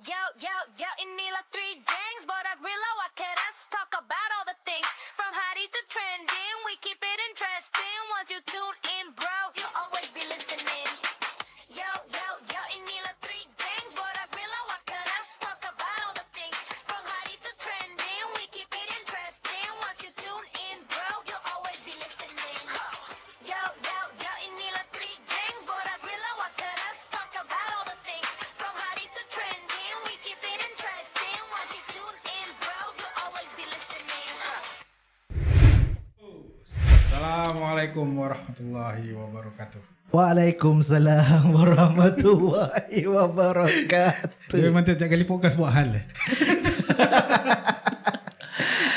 Yo, inilah three gangs, but I realize what can us talk about all the things from hottie to trending. We keep it interesting. Once you tune in, bro, you'll always be listening. Yo, inilah three gangs, but I realize what can us talk about all the things from hottie to trending. We keep it interesting. Once you tune in, bro, you'll always be listening. Yo, inilah three gangs, but I realize what can us talk about all the things from hottie to trending. We keep it interesting. Once you tune in, bro, you'll always be listening. Assalamualaikum warahmatullahi wabarakatuh. Waalaikumsalam warahmatullahi wabarakatuh. Dia memang tiap kali podcast buat hal.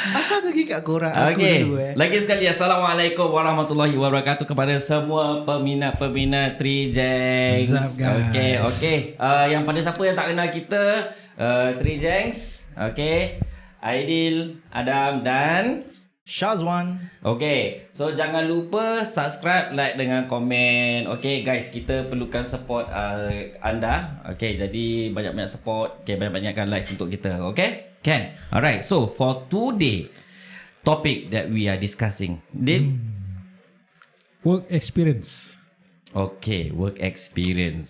Asal lagi kat korang aku dulu Lagi sekali Assalamualaikum warahmatullahi wabarakatuh kepada semua peminat-peminat Three Jangs. What's up, guys? Okey. Yang pada siapa yang tak kenal kita, Three Jangs. Okey. Aidil, Adam dan Shazwan. Okay, so jangan lupa subscribe, like dengan komen. Okay guys, kita perlukan support anda. Okay, jadi banyak-banyak support. Okay, banyak-banyakkan likes untuk kita. Okay, can. Alright, so for today topic that we are discussing, Dil? Work experience. Okay, work experience.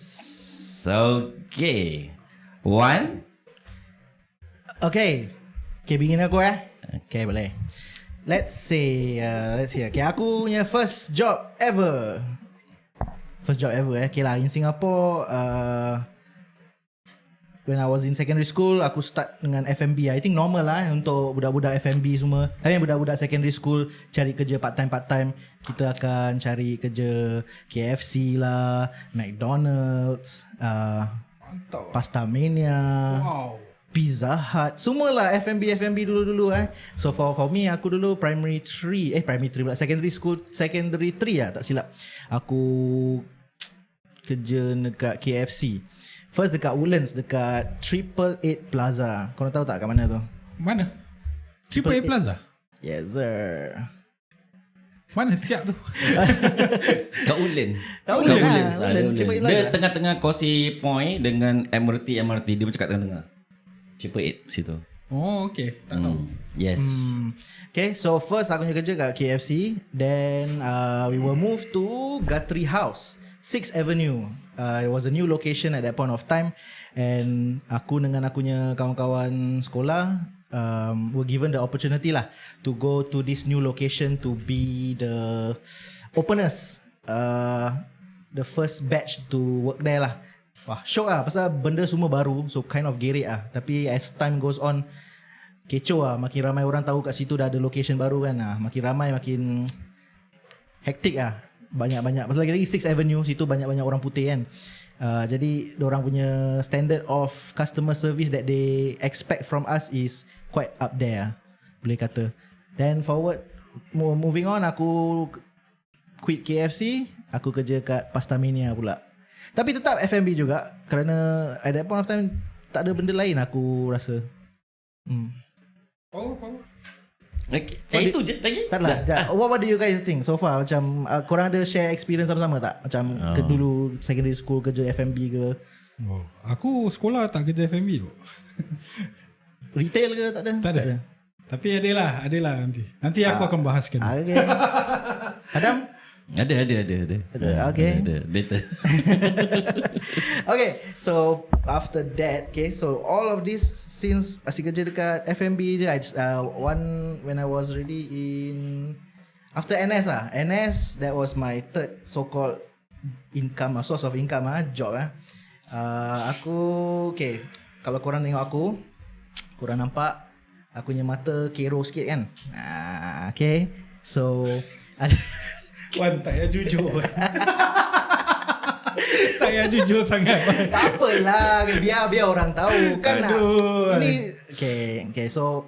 Okay, One. Okay, begin aku Okay, boleh. Let's see. Okay, aku punya first job ever. Okay lah, in Singapore, when I was in secondary school, aku start dengan F&B. I think normal lah untuk budak-budak F&B semua. Tapi budak-budak secondary school cari kerja part-time. Kita akan cari kerja KFC lah, McDonald's, Pastamania. Wow. Pizza Hut, semualah F&B dulu. So for me, aku dulu primary 3 pula, secondary school, secondary 3 lah tak silap. Aku kerja dekat KFC. First dekat Woodlands, dekat 888 Plaza. Korang tahu tak kat mana tu? Mana? Triple A Plaza? Yes sir. Mana siap tu? Kat Woodlands. Woodlands. Dia tengah-tengah Causeway Point dengan MRT. Dia macam kat tengah-tengah. Triple 8 situ. Oh, okay. Tak tahu. Yes. Okay, so first aku punya kerja kat KFC. Then we were moved to Guthrie House, 6th Avenue. It was a new location at that point of time. And aku dengan aku punya kawan-kawan sekolah were given the opportunity lah to go to this new location to be the openers, the first batch to work there lah. Wah, syok lah pasal benda semua baru. So kind of gerik lah. Tapi as time goes on, kecoh lah. Makin ramai orang tahu kat situ dah ada location baru kan lah. Makin ramai makin hektik lah. Banyak-banyak. Pasal lagi 6th Avenue situ banyak-banyak orang putih kan. Jadi diorang punya standard of customer service that they expect from us is quite up there, boleh kata. Then forward, moving on, aku quit KFC. Aku kerja kat Pastamania pula. Tapi tetap F&B juga, kerana at that point of time tak ada benda lain aku rasa. Power. Okay. Itu je lagi? Tak lah. What do you guys think so far? Macam korang ada share experience sama-sama tak? Macam dulu secondary school kerja F&B ke? Oh, aku sekolah tak kerja F&B tu. Retail ke tak ada? Tak ada. Tapi adalah nanti. Nanti aku akan bahaskan. Okay. Adam? Ada. Okay. Ada. Better. Okay, so after that, okay, so all of this since asyik kerja dekat F&B je. When I was already in after NS lah. NS, that was my third so-called income, source of income job aku, okay, kalau korang tengok aku, korang nampak aku punya mata kero sikit kan. Okay, so Wan, tak payah jujur. Tak payah jujur sangat. tak apalah, biar orang tahu kan. Ini okay, so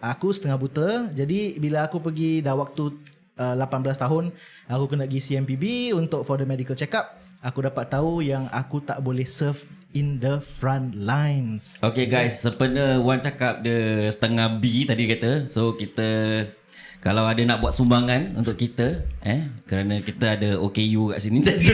aku setengah buta. Jadi bila aku pergi dah waktu 18 tahun, aku kena pergi CMPB untuk for the medical check up. Aku dapat tahu yang aku tak boleh serve in the front lines. Okay guys, sebenarnya Wan cakap dia setengah B tadi kata. So kita, kalau ada nak buat sumbangan untuk kita, kerana kita ada OKU kat sini tadi.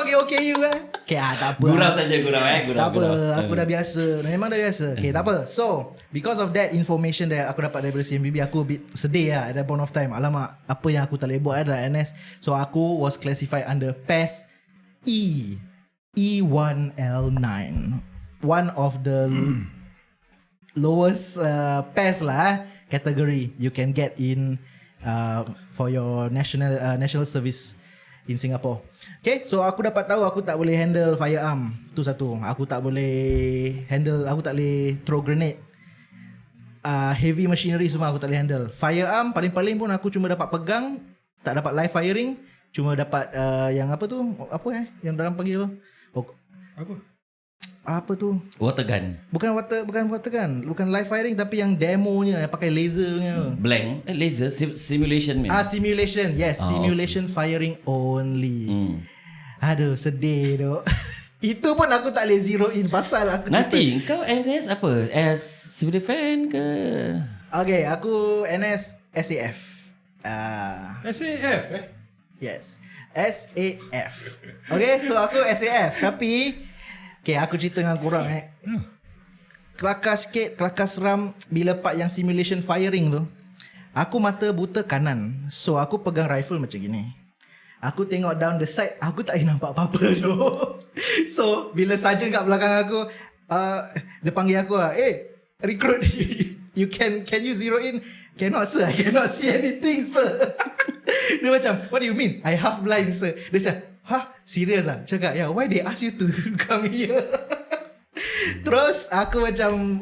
panggil OKU kan. Okay, tak apa. Gurau saja gurau. Tak apa, aku dah biasa. Memang dah biasa. Okay, tak apa. So, because of that information that aku dapat daripada CMBB, aku a bit sedih lah at that point of time. Alamak, apa yang aku tak boleh buat adalah NS. So, aku was classified under PES E1L9. One of the lowest PES lah category you can get in for your national service in Singapore. Okay, so aku dapat tahu aku tak boleh handle firearm. Tu satu. Aku tak boleh throw grenade. Heavy machinery semua aku tak boleh handle. Firearm paling-paling pun aku cuma dapat pegang, tak dapat live firing, cuma dapat yang apa tu? Yang orang panggil tu? Apa tu? Water gun. Bukan water gun. Bukan live firing tapi yang demonya yang pakai lasernya. Blank. Laser simulation man. Simulation. Yes, simulation firing only. Aduh, sedih dok. Itu pun aku tak boleh zero in pasal aku Nanti kau NS apa? As civil defense ke? Okay, aku NS SAF. SAF Yes. SAF. Okay, so aku SAF tapi okay, aku cerita dengan korang kelakar sikit, kelakar seram bila part yang simulation firing tu. Aku mata buta kanan. So aku pegang rifle macam gini. Aku tengok down the side, aku tak boleh nampak apa-apa tu. So bila sergeant kat belakang aku, dia panggil aku recruit, can you zero in? Cannot sir, I cannot see anything sir. Dia macam, what do you mean? I half blind sir. Dia macam, serious lah? Cakap, why they ask you to come here? Terus aku macam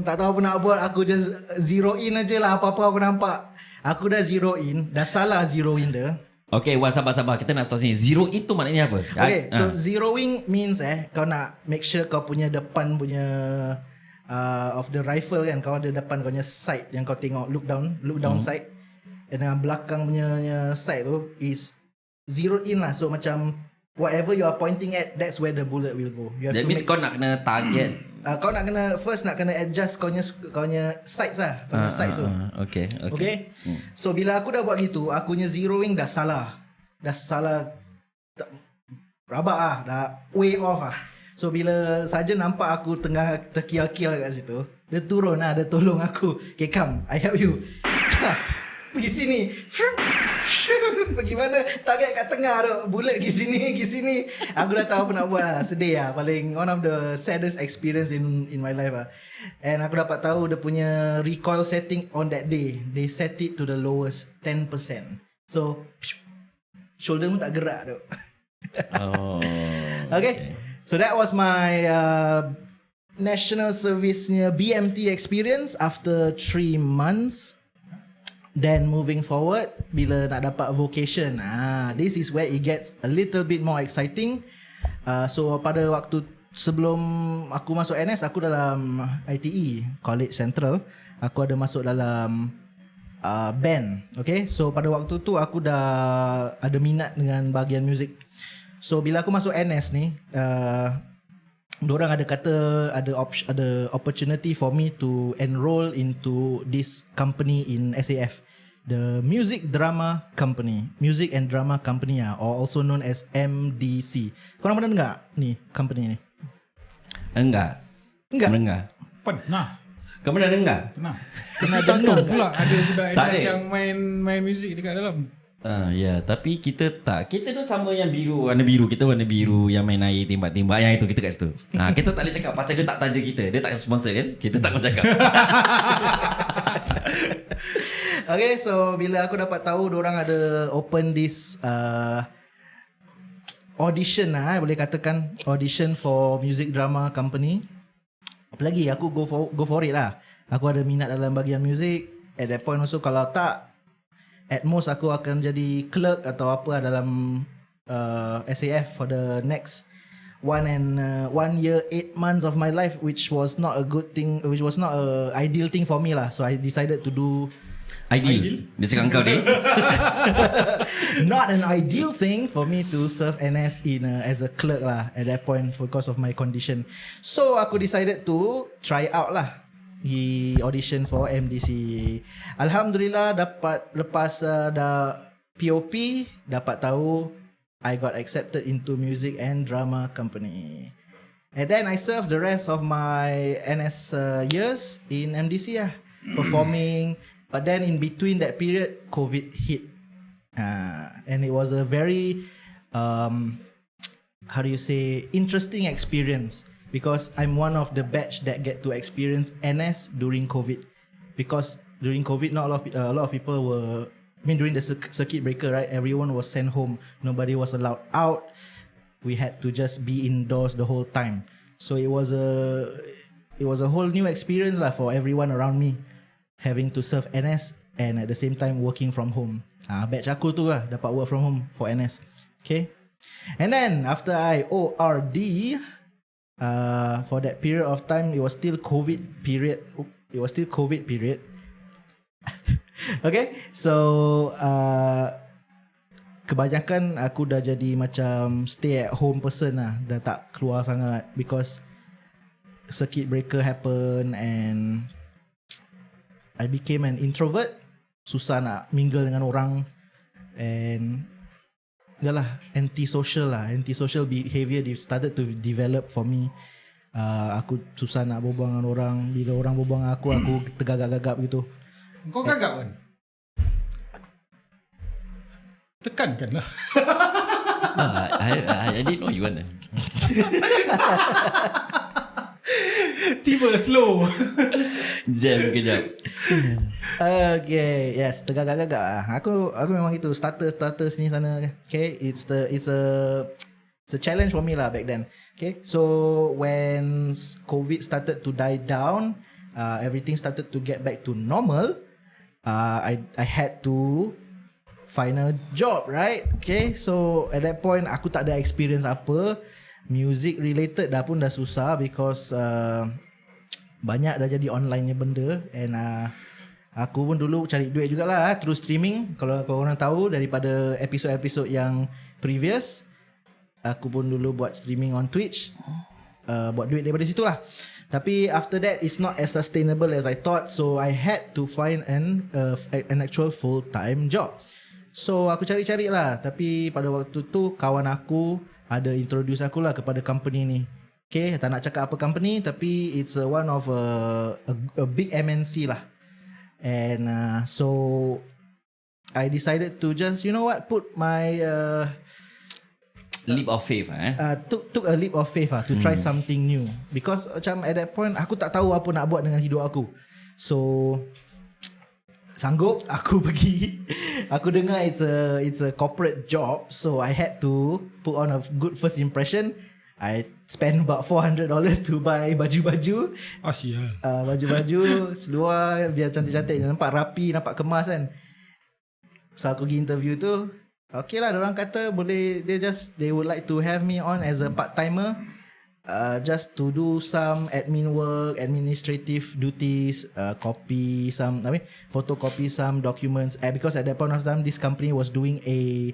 tak tahu apa nak buat. Aku just zero in aje lah apa-apa aku nampak. Aku dah zero in, dah salah zero in dia. Okay, sabar. Kita nak stop sini. Zero in tu maknanya apa? Okay, so zeroing means kau nak make sure kau punya depan punya of the rifle kan, kau ada depan kau punya sight yang kau tengok look down sight. Dan dengan belakang punya sight tu is zero in lah. So macam whatever you are pointing at, that's where the bullet will go. That means kau nak kena target. Kau nak kena adjust kau punya sights lah. Kau punya sights tu. Okay. So bila aku dah buat gitu, aku punya zeroing dah salah. Rabak lah. Dah way off lah. So bila sergeant nampak aku tengah terkial-kial kat situ, dia turun lah, dia tolong aku. Okay, come, I help you. Pergi sini. Pergi mana? Target kat tengah tu. Bullet pergi sini. Aku dah tahu apa nak buat lah. Sedih lah. Paling one of the saddest experience in my life lah. And aku dapat tahu dia punya recoil setting on that day, they set it to the lowest 10%. So shoulder pun tak gerak tu. Okay. So that was my national service-nya BMT experience after 3 months. Then moving forward, bila nak dapat vocation, this is where it gets a little bit more exciting. So pada waktu sebelum aku masuk NS, aku dalam ITE, College Central. Aku ada masuk dalam band. Okay, so pada waktu tu aku dah ada minat dengan bahagian muzik. So bila aku masuk NS ni, diorang ada kata ada opportunity for me to enroll into this company in SAF, the Music Drama Company, Music and Drama Company or also known as MDC. Korang pernah dengar ni company ni? Enggak. Mendengar. Pernah. Kau pernah dengar? Pernah dengar pula ada budak Tak NS ada. yang main muzik dekat dalam. Ya, tapi kita tak. Kita tu sama yang biru, warna biru. Kita warna biru yang main air tembak-tembak. Yang itu kita kat situ. Kita tak boleh cakap pasal dia tak taja kita. Dia tak sponsor kan? Kita tak mau cakap. Okay, so bila aku dapat tahu diorang ada open this audition lah, boleh katakan audition for music drama company. Apalagi aku go for it lah. Aku ada minat dalam bahagian muzik. At that point also, kalau tak, at most aku akan jadi clerk atau apa dalam SAF for the next 1 year 8 months of my life, which was not a good thing, which was not a ideal thing for me lah. So I decided to do Ideal. Dia cakap kau dia. not an ideal thing for me to serve NS as a clerk lah at that point because of my condition. So aku decided to try out lah di audition for MDC. Alhamdulillah dapat, lepas dah POP, dapat tahu I got accepted into music and drama company. And then I served the rest of my NS years in MDC performing. But then in between that period, COVID hit. And it was a very, interesting experience. Because I'm one of the batch that get to experience NS during COVID. Because during COVID, not a lot of people were... during the circuit breaker, right? Everyone was sent home. Nobody was allowed out. We had to just be indoors the whole time. So it was a whole new experience lah for everyone around me, having to serve NS and at the same time working from home. Batch aku tu lah dapat work from home for NS. Okay. And then after I ORD, for that period of time, it was still COVID period. Okay, so kebanyakan aku dah jadi macam stay at home person lah. Dah tak keluar sangat because circuit breaker happen and I became an introvert. Susah nak mingle dengan orang and antisocial behaviour started to develop for me. Aku susah nak berbual dengan orang. Bila orang berbual dengan aku tergagap-gagap gitu. Kau gagap kan? Tekankanlah. I didn't know you want. Tiba slow. Jam kejap. Okay, yes, tergagap-gagap. Aku memang itu starter sini sana. Okay, it's a challenge for me lah back then. Okay, so when COVID started to die down, everything started to get back to normal. I had to find a job, right? Okay, so at that point aku tak ada experience apa. Music related dah susah because banyak dah jadi online nya benda. And aku pun dulu cari duit jugalah through streaming. Kalau korang tahu daripada episod-episod yang previous, aku pun dulu buat streaming on Twitch, buat duit daripada situ lah. Tapi after that, it's not as sustainable as I thought. So I had to find an actual full-time job. So aku cari-cari lah. Tapi pada waktu tu kawan aku ada introduce aku lah kepada company ni. Okay, tak nak cakap apa company, tapi it's one of a big MNC lah. And so I decided to just, you know what, put my leap of faith took a leap of faith to try something new. Because macam at that point aku tak tahu apa nak buat dengan hidup aku. So sanggup aku pergi. Aku dengar it's a corporate job, so I had to put on a good first impression. I spend about $400 to buy baju-baju. Sial. Baju-baju seluar biar cantik-cantik, nampak rapi, nampak kemas kan. So aku pergi interview tu. Okay lah, diorang kata boleh, they would like to have me on as a part-timer, just to do some admin work, administrative duties, photocopy some documents. Because at that point of time, this company was doing a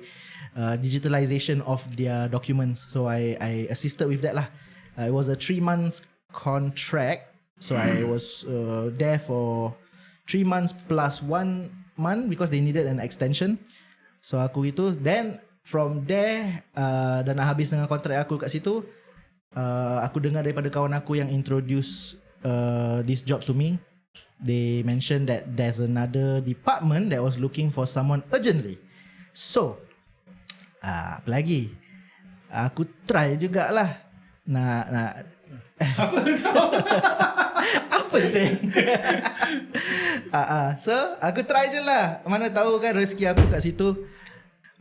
digitalization of their documents. So I assisted with that lah. It was a 3 months contract. So I was there for 3 months plus 1 month because they needed an extension. So aku itu, then from there, dah nak habis dengan kontrak aku kat situ, aku dengar daripada kawan aku yang introduce this job to me. They mentioned that there's another department that was looking for someone urgently. So apa lagi, aku try jugalah nak apa sih? So aku try je lah, mana tahu kan rezeki aku kat situ.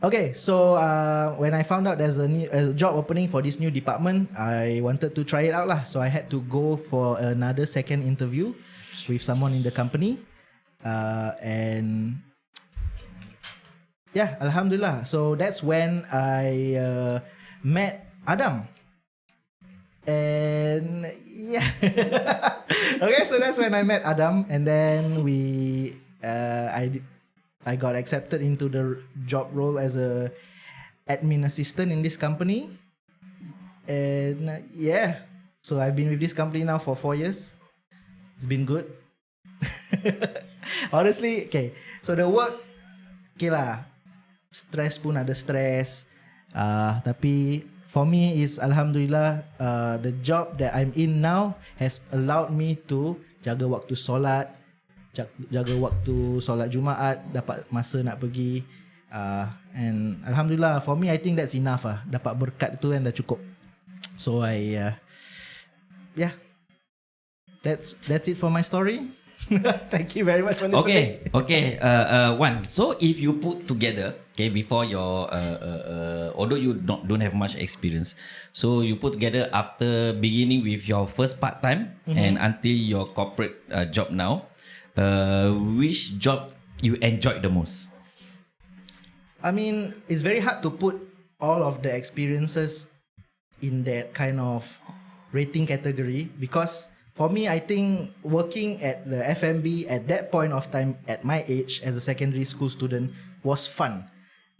Okay, so when I found out there's a job opening for this new department, I wanted to try it out lah. So I had to go for another second interview with someone in the company, and yeah, Alhamdulillah. So that's when I met Adam. And yeah. Okay, so that's when I met Adam, and then I got accepted into the job role as a admin assistant in this company. And yeah, so I've been with this company now for 4 years. It's been good. Honestly, okay. So the work, okay lah, stress pun ada stress. Tapi for me is alhamdulillah, the job that I'm in now has allowed me to jaga waktu solat, jaga waktu solat Jumaat, dapat masa nak pergi, and alhamdulillah for me I think that's enough dapat berkat tu kan dah cukup. So yeah, that's it for my story. Thank you very much for listening. Okay. Wan. So if you put together, before your although you don't have much experience, so you put together after beginning with your first part time and until your corporate job now, which job you enjoyed the most? I mean, it's very hard to put all of the experiences in that kind of rating category, because for me, I think working at the FMB at that point of time at my age as a secondary school student was fun.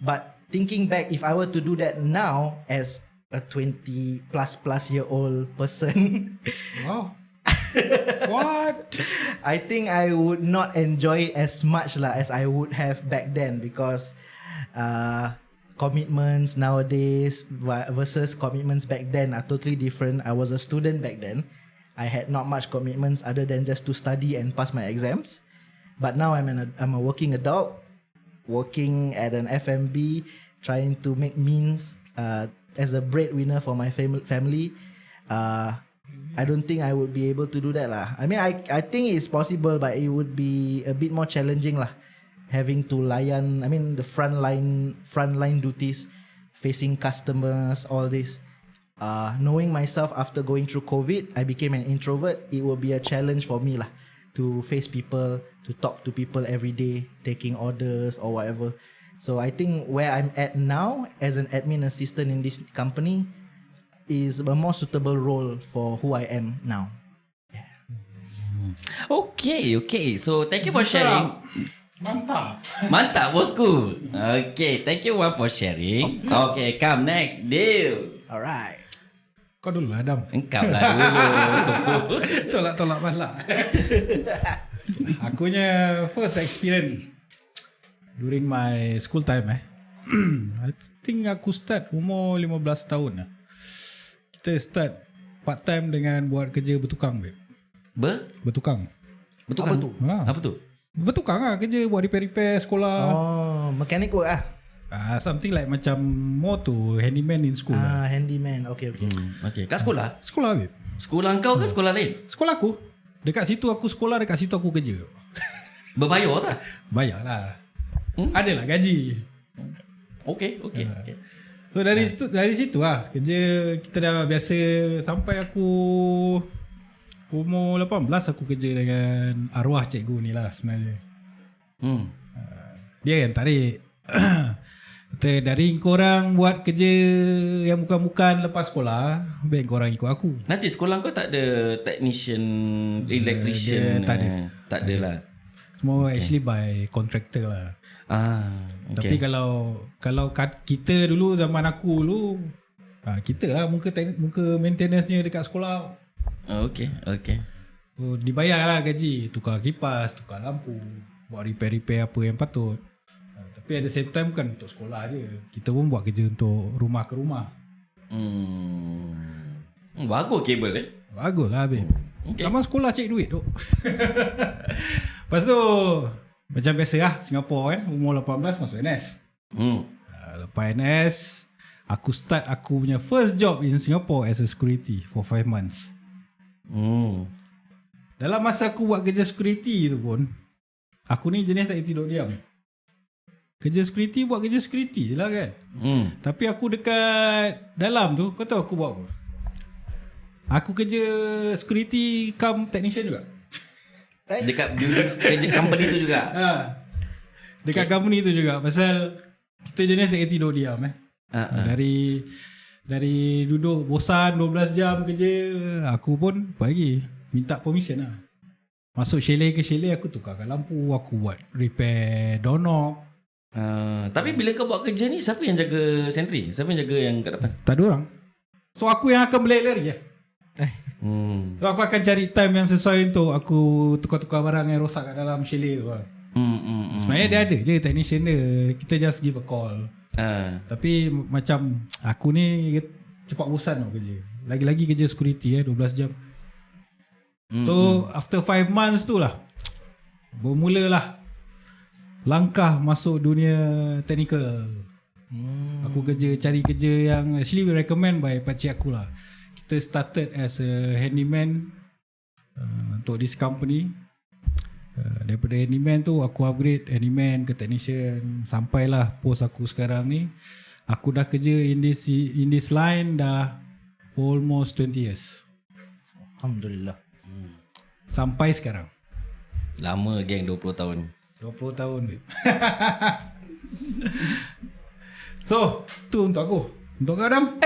But thinking back, if I were to do that now as a 20 plus year old person, Wow. What? I think I would not enjoy it as much as I would have back then, because commitments nowadays versus commitments back then are totally different. I was a student back then. I had not much commitments other than just to study and pass my exams. But now I'm a working adult, working at an FMB, trying to make means as a breadwinner for my family. I don't think I would be able to do that lah. I mean, I think it's possible, but it would be a bit more challenging lah. Having to layan, I mean, the frontline duties, facing customers, all this. Knowing myself after going through COVID, I became an introvert. It will be a challenge for me lah, to face people, to talk to people every day, taking orders or whatever. So I think where I'm at now as an admin assistant in this company is a more suitable role for who I am now. Okay. So thank you for sharing. Mantap bosku. Okay, thank you Wan for sharing. Okay, come next, Deal. Alright. Kau dulu lah, Adam. Engkau lah dulu. Tolak balak. Akunya first experience during my school time I think aku start umur 15 tahun lah. Kita start part time dengan buat kerja bertukang, babe. Bertukang. Bertukang? Apa tu? Apa tu? Bertukang lah, kerja buat repair sekolah. Oh, mechanic work ah. Something like macam more to handyman in school lah. Handyman. Okay. Okay. Kat sekolah? Sekolah, babe. Sekolah kau ke sekolah lain? Sekolah aku. Dekat situ aku sekolah, dekat situ aku kerja. Berbayar tak? Bayar lah. Adalah gaji. Okay. So dari situ lah kerja kita dah biasa. Sampai aku umur 18 aku kerja dengan arwah cikgu ni lah sebenarnya. Dia yang tarik. Kata, dari korang buat kerja yang bukan-bukan lepas sekolah, baik korang ikut aku. Nanti sekolah kau tak ada technician, electrician? Tak ada. Tak ada lah. Semua actually by contractor lah. Okay. Tapi kalau kita dulu, zaman aku dulu, kita lah muka maintenance-nya dekat sekolah. Okay. So, dibayar lah gaji, tukar kipas, tukar lampu, buat repair apa yang patut. Tapi at the same time bukan untuk sekolah je, kita pun buat kerja untuk rumah ke rumah. Bagus kabel kan? Bagus lah, babe. Okay. Zaman sekolah cek duit tu. Lepas tu macam biasa lah, Singapura kan, umur 18 masuk NS. Lepas NS, aku start aku punya first job in Singapore as a security for 5 months. Dalam masa aku buat kerja security tu pun, aku ni jenis tak tidur diam. Kerja security, buat kerja security je lah kan. Tapi aku dekat dalam tu, kau tahu aku buat apa? Aku kerja security cum technician juga. Dekat kerja company tu juga? Dekat company tu juga. Pasal kita jenis tak tidur diam Dari duduk bosan 12 jam kerja, aku pun pagi minta permission lah. Masuk chalet ke chalet, aku tukarkan lampu, aku buat repair doorknob. Tapi bila kau buat kerja ni, siapa yang jaga sentry? Siapa yang jaga yang kat depan? Tak ada orang. So aku yang akan berlari je. So aku akan cari time yang sesuai untuk aku tukar-tukar barang yang rosak kat dalam chalet tu lah. Sebenarnya dia ada je technician dia. Kita just give a call. Tapi macam aku ni cepat bosan tau kerja. Lagi-lagi kerja security 12 jam. So after 5 months tu lah bermulalah langkah masuk dunia technical. Aku cari kerja yang actually recommend by pakcik aku lah. Kita started as a handyman untuk this company. Daripada handyman tu aku upgrade handyman ke technician, sampailah post aku sekarang ni. Aku dah kerja in this line dah almost 20 years. Alhamdulillah. Sampai sekarang. Lama geng 20 tahun. 20 tahun babe. So tu untuk aku. Untuk kau Adam.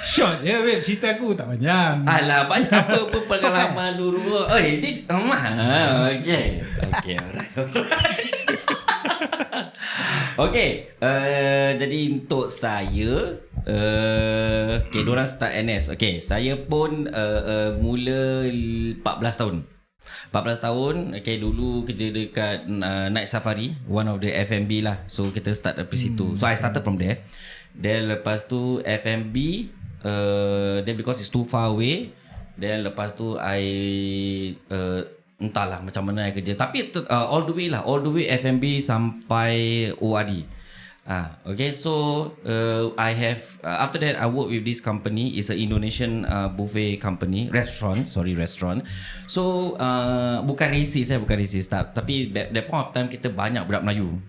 Short je babe. Cerita aku tak panjang. Alah, banyak apa pengalaman dulu. Ni okay. Okay, alright. Okay, jadi untuk saya okay, diorang start NS. Okay, saya pun mula 14 tahun. 14 tahun, okay, dulu kerja dekat Night Safari, one of the F&B lah. So kita start dari situ. So I started from there. Then lepas tu F&B, then because it's too far away, then lepas tu I entahlah macam mana I kerja. Tapi all the way F&B sampai ORD. Okay, so I have after that I work with this company. It's a Indonesian buffet company, restaurant. So bukan racist tapi that point of time kita banyak budak Melayu.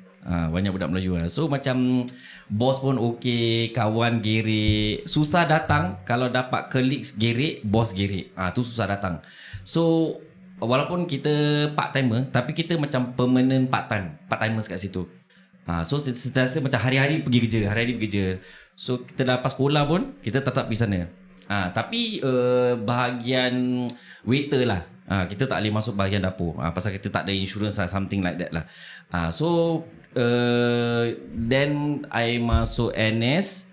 So macam bos pun okay, kawan gerik, susah datang. Kalau dapat colleagues gerik, bos gerik, tu susah datang. So walaupun kita part timer, tapi kita macam permanent part timers kat situ. So sentiasa macam hari-hari pergi kerja. So kita dah lepas sekolah pun kita tetap pergi sana. Tapi bahagian waiter lah, kita tak boleh masuk bahagian dapur, pasal kita tak ada insurance lah, something like that lah. So then I masuk NS.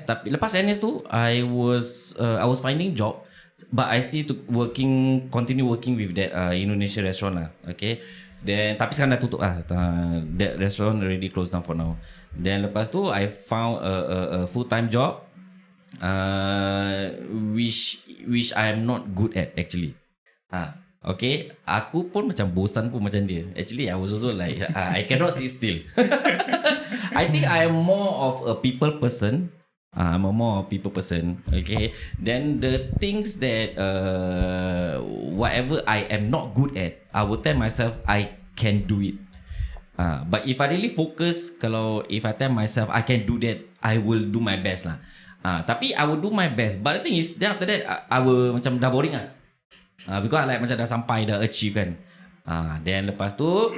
Tapi lepas NS tu I was finding job, but I still continue working with that Indonesia restaurant lah. Okay. Then tapi sekarang dah tutup lah. That restaurant already closed down for now. Then lepas tu I found a full-time job, which I am not good at actually. Okay, aku pun macam bosan pun macam dia. Actually I was also like I cannot sit still. I think I am more of a people person. I'm a more people person. Okay, then the things that whatever I am not good at, I will tell myself I can do it. But if I really focus, if I tell myself I can do that, I will do my best lah. Tapi I will do my best. But the thing is, then after that I will macam dah boring lah. Because I like macam dah sampai, dah achieve kan. Then lepas tu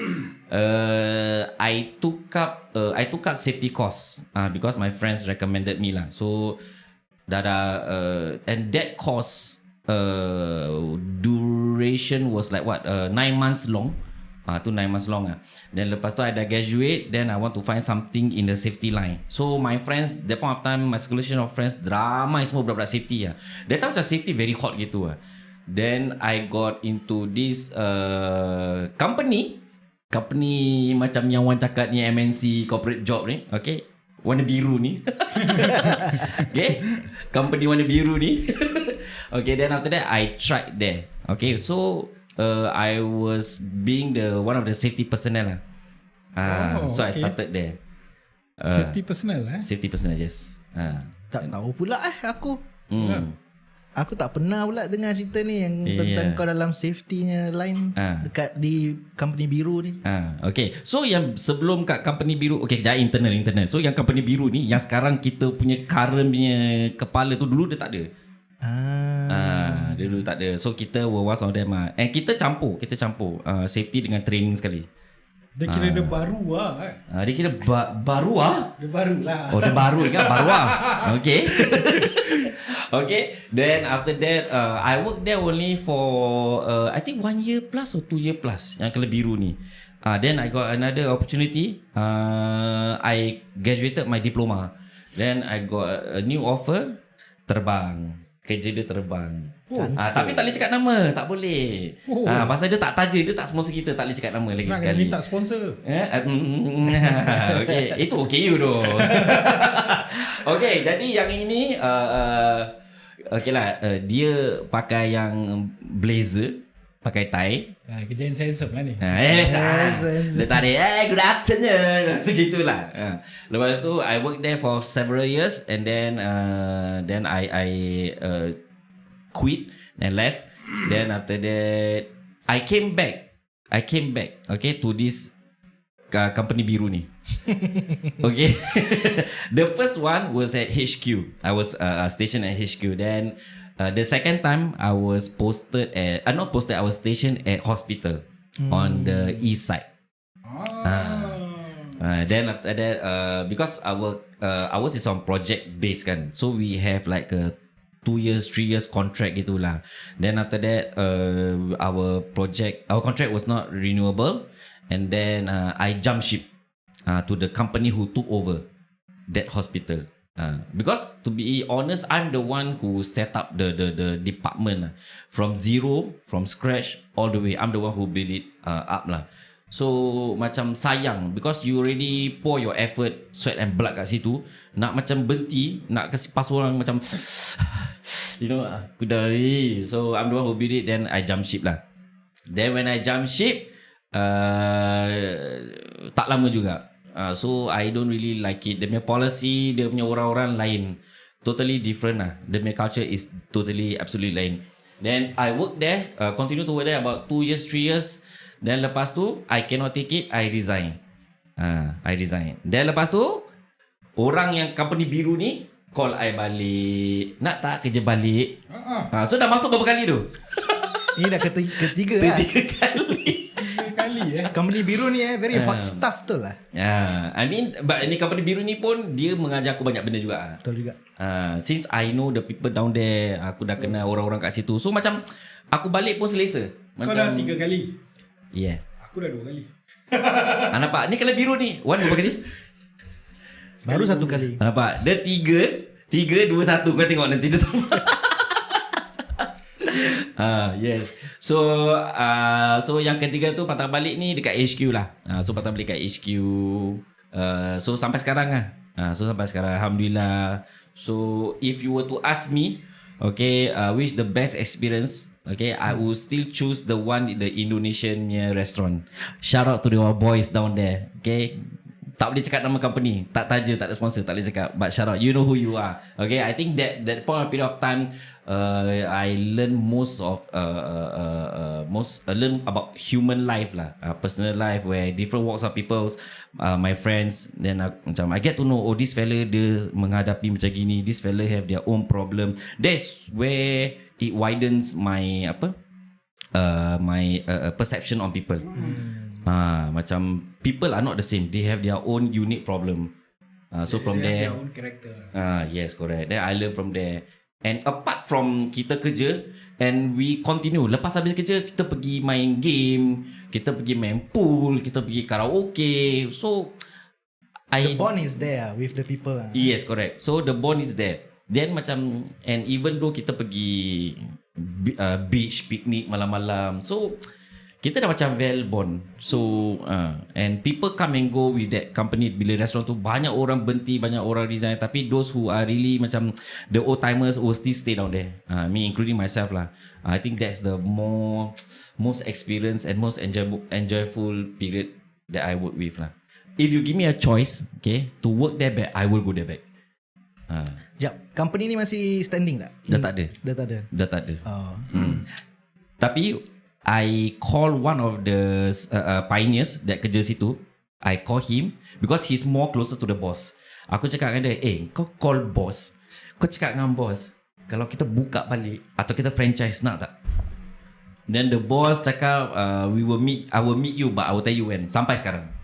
I took up safety course because my friends recommended me lah. So and that course duration was like 9 months long. 9 months long lah. Then lepas tu I dah graduate, then I want to find something in the safety line. So my friends, that point of time, my circulation of friends ramai semua budak-budak safety lah. That time macam safety very hot gitu lah. Then I got into this company macam yang orang cakap ni MNC corporate job ni, okay, warna biru ni. Okay, company warna biru ni. Okay, then after that I tried there. Okay, so I was being one of the safety personnel lah. So I started there. Safety personnel Safety personnel, yes. Tak tahu pula aku. Aku tak pernah pula dengar cerita ni yang tentang kau dalam safety-nya line dekat di company biru ni. Okay, so yang sebelum kat company biru, okay, kejap internal. So yang company biru ni, yang sekarang kita punya current punya kepala tu, dulu dia tak ada. Dia dulu tak ada. So kita were one of them and kita campur safety dengan training sekali. Dia kira dia baru lah dia kira baru lah. Dia baru lah. Oh, dia baru kan, baru lah. Okay. Okay, then after that I worked there only for I think 1 year plus or 2 year plus yang Kelab Biru ni. Then I got another opportunity. I graduated my diploma. Then I got a new offer, terbang kerja dia terbang. Cantik. Tapi tak boleh cakap nama, tak boleh. Pasal dia tak taja, dia tak sponsor kita, tak boleh cakap nama lagi Nak sekali. minta sponsor. Okay, itu OKU tu. Okay, jadi yang ini okay lah, dia pakai yang blazer, pakai tie. Kerja handsome lah ni. Dia tarik good afternoon. Gitulah. Lepas tu I work there for several years, and then I quit and left. Then after that I came back okay to this company biru ni. Okay. The first one was at HQ. I was stationed at HQ. Then the second time I was posted at I was stationed at hospital on the east side. Then after that because ours is on project based kan, so we have like a 2 years 3 years contract gitulah. Then after that our contract was not renewable, and then I jumped ship to the company who took over that hospital. Because to be honest, I'm the one who set up the department from zero, from scratch all the way. I'm the one who build it up lah. So macam sayang, because you already pour your effort, sweat and blood kat situ, nak macam berhenti, nak kasi pas orang macam you know, aku dah. So I'm the one who build it. Then I jump ship lah. Then when I jump ship, tak lama juga. So I don't really like it. Dia punya policy, dia punya orang-orang lain, totally different lah. Dia punya culture is totally absolutely lain. Then I work there, continue to work there about 2 years 3 years. Then lepas tu I cannot take it, I resign. I resign. Then lepas tu orang yang company biru ni call I balik. Nak tak kerja balik? So dah masuk berapa kali tu? Ini dah ketiga lah. 3 kali. Company biru ni very hot stuff tu lah. I mean, but ni company biru ni pun dia mengajar aku banyak benda juga. Betul juga. Since I know the people down there, aku dah kenal orang-orang kat situ. So macam aku balik pun selesa. Kau Macam, dah 3 kali. Yeah. Aku dah 2 kali. Nampak? Ni kalau biru ni, Wan berapa kali? Baru 1 kali. Nampak? Dia 3, 2, 1. Kau tengok nanti dia tahu. Yes. So yang ketiga tu patah balik ni dekat HQ lah. So patah balik kat HQ. So sampai sekarang lah. So sampai sekarang alhamdulillah. So if you were to ask me, okay, which the best experience, okay, I will still choose the Indonesian restaurant. Shout out to the boys down there. Okay. Tak boleh cakap nama company, tak taja, tak ada sponsor, tak boleh cakap. But shout out, you know who you are. Okay, I think that point of period of time, I learn learn about human life lah, personal life, where different walks of people, my friends. Then macam I get to know, oh this fella dia menghadapi macam gini, this fella have their own problem. That's where it widens my perception on people. Macam people are not the same. They have their own unique problem. So from there, their own character. yes, correct. Then I learn from there. And apart from kita kerja, and we continue. Lepas habis kerja, kita pergi main game, kita pergi main pool, kita pergi karaoke. So The bond is there with the people lah. Yes, correct. So the bond is there. Then macam, and even though kita pergi beach picnic malam-malam, so kita dah macam well bond. So and people come and go with that company. Bila restoran tu banyak orang berhenti, banyak orang resign, tapi those who are really macam the old timers will still stay down there. Me including myself lah. I think that's the most experience and most enjoyable period that I work with lah. If you give me a choice, okay, to work there back, I will go there back. Jap, company ni masih standing tak? Dah tak ada. Dah tak ada. Tapi I call one of the pioneers that kerja situ. I call him because he's more closer to the boss. Aku cakap dengan dia, kau call boss, kau cakap dengan boss, kalau kita buka balik atau kita franchise, nak tak? Then the boss cakap, I will meet you, but I will tell you when. Sampai sekarang.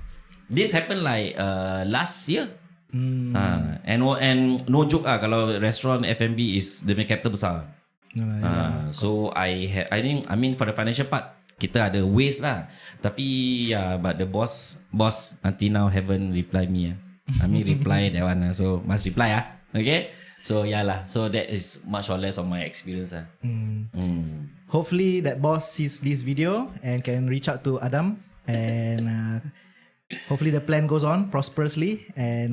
This happened like last year. And no joke kalau restaurant F&B is the main capital besar. So I mean for the financial part, kita ada waste lah. Tapi but the boss until now haven't reply me. I mean reply that one. So must reply Okay. So lah. So that is much or less of my experience lah. Hopefully that boss sees this video and can reach out to Adam and hopefully the plan goes on prosperously and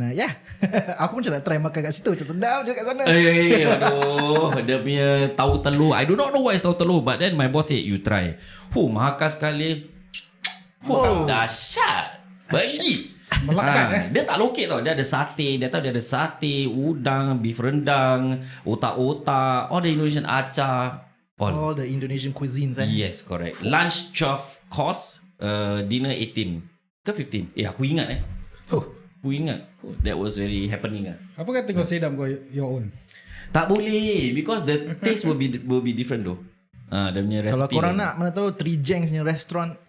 aku pun macam nak try makan kat situ, macam sedap je kat sana. Aduh, dia punya tahu telur. I do not know what is tahu telur, but then my boss said you try. Mahal sekali. Dahsyat. Bagi. Melekat Dia tak lokek tau. Dia ada sate. Dia tahu dia ada sate, udang, beef rendang, otak-otak, all the Indonesian acar. All the Indonesian cuisines Yes, correct. Lunch 12 course, dinner 18 ke 15. Aku ingat Aku ingat. That was very happening Apa kata kau sedap kau your own? Tak boleh because the taste will be different though. Dia punya recipe. Kalau korang nak mana tahu Three Jengs punya restaurant.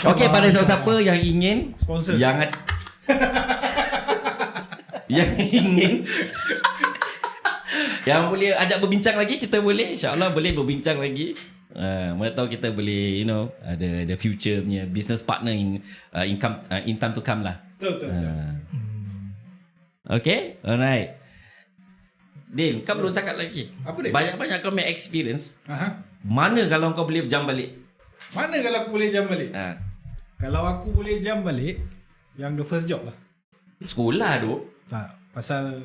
Okay, pada siapa-siapa yang ingin sponsor, yang ingin yang boleh ajak berbincang lagi, kita boleh insya-Allah boleh berbincang lagi. Mana tahu kita boleh ada the future punya business partner in time to come lah. Betul. Okay, alright. Din, kau belum cakap lagi. Apa dia? Banyak-banyak kau punya experience. Mana kalau kau boleh jam balik? Mana kalau aku boleh jam balik? Kalau aku boleh jam balik, yang the first job lah. Sekolah tu. Tak, pasal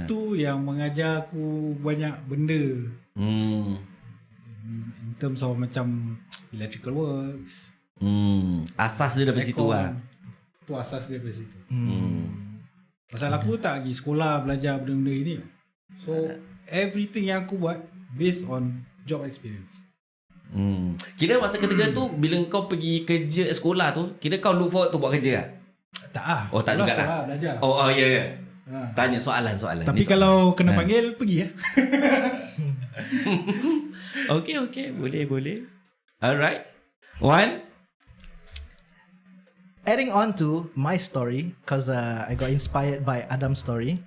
tu yang mengajar aku banyak benda. In terms of macam electrical works. Asas dia daripada situ lah. Tu asas dia daripada situ. Pasal aku tak pergi sekolah belajar benda-benda ini. So everything yang aku buat based on job experience. Kira masa ketiga tu bila kau pergi kerja sekolah tu, kira kau look forward tu buat kerja lah? Tak Tak juga lah. Belajar. Ya. Tanya soalan. Tapi kalau kena panggil pergi ya. Okay, boleh. Alright. One. Adding on to my story, because I got inspired by Adam's story.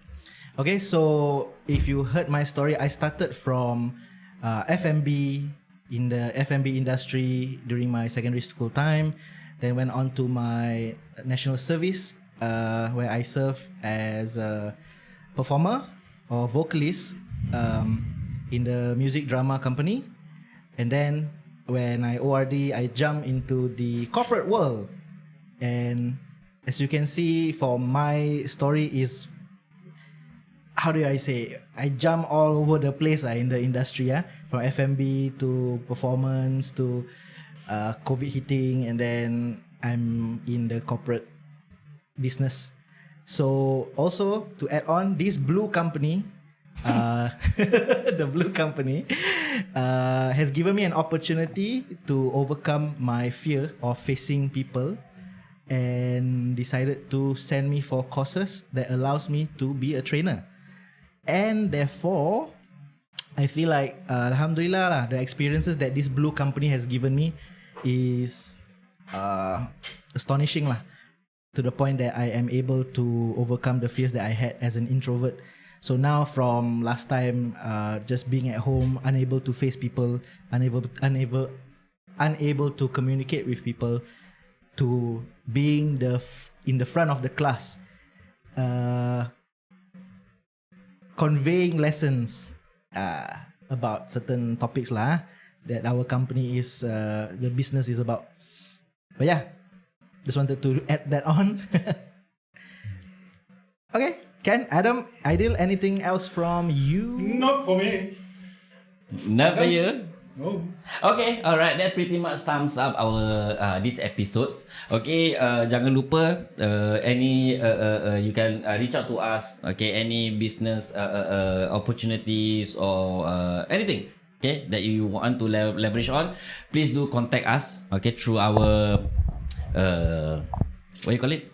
Okay, so if you heard my story, I started from F&B, in the F&B industry during my secondary school time, then went on to my national service, where I serve as a performer or vocalist in the music drama company. And then when I ORD, I jumped into the corporate world. And as you can see, for my story is, how do I say, I jump all over the place in the industry, from F&B to performance to COVID hitting, and then I'm in the corporate business. So also to add on, this blue company, the blue company has given me an opportunity to overcome my fear of facing people, and decided to send me for courses that allows me to be a trainer. And therefore, I feel like Alhamdulillah lah, the experiences that this blue company has given me is astonishing lah, to the point that I am able to overcome the fears that I had as an introvert. So now from last time, just being at home, unable to face people, unable to communicate with people, to being in the front of the class, conveying lessons about certain topics lah, that our company is the business is about. But yeah, just wanted to add that on. Okay, Ken, Adam, Ideal, anything else from you? Not for me. Not for you? No. Okay, alright. That pretty much sums up our these episodes. Okay, jangan lupa you can reach out to us. Okay, any business opportunities or anything, okay, that you want to leverage on, please do contact us. Okay, through our what you call it,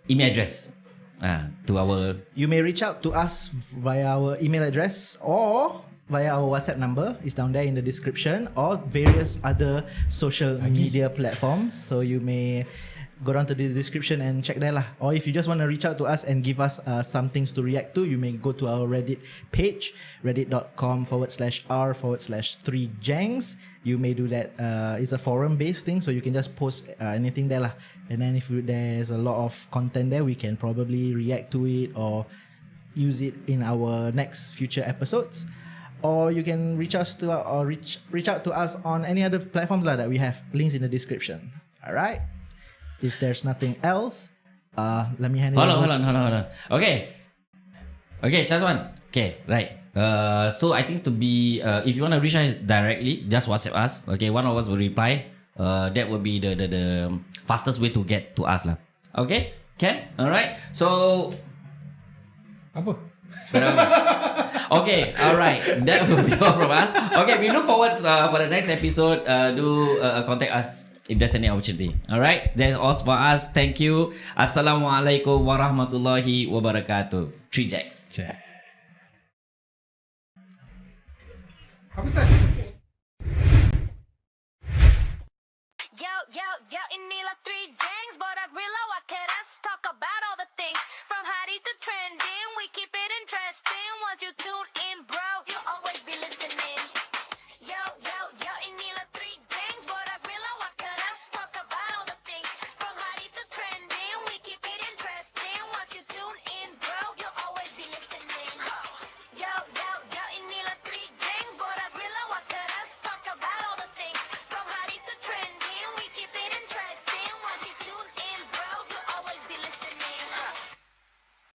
email address. You may reach out to us via our email address or via our WhatsApp number, is down there in the description, or various other social media platforms. So you may go down to the description and check there lah. Or if you just want to reach out to us and give us some things to react to, you may go to our Reddit page, reddit.com/r/3jangs. You may do that. It's a forum-based thing, so you can just post anything there lah. And then if there's a lot of content there, we can probably react to it or use it in our next future episodes. Or you can reach out to us on any other platforms that we have links in the description. Alright. If there's nothing else, let me hand it Hold over. on. Okay, Shazwan. Okay, right. So I think to be if you want to reach us directly, just WhatsApp us. Okay, one of us will reply. That will be the fastest way to get to us lah. Okay, can? Alright. So Apa? okay, alright. That will be all from us. Okay, we look forward for the next episode. Do contact us if there's any opportunity. Alright, that's all for us. Thank you. Assalamualaikum warahmatullahi wabarakatuh. 3 Jacks. Apa sah? Yo, inilah 3 Jangs, borak below, I can talk about all the things from hottie to trending. We keep it interesting once you tune in.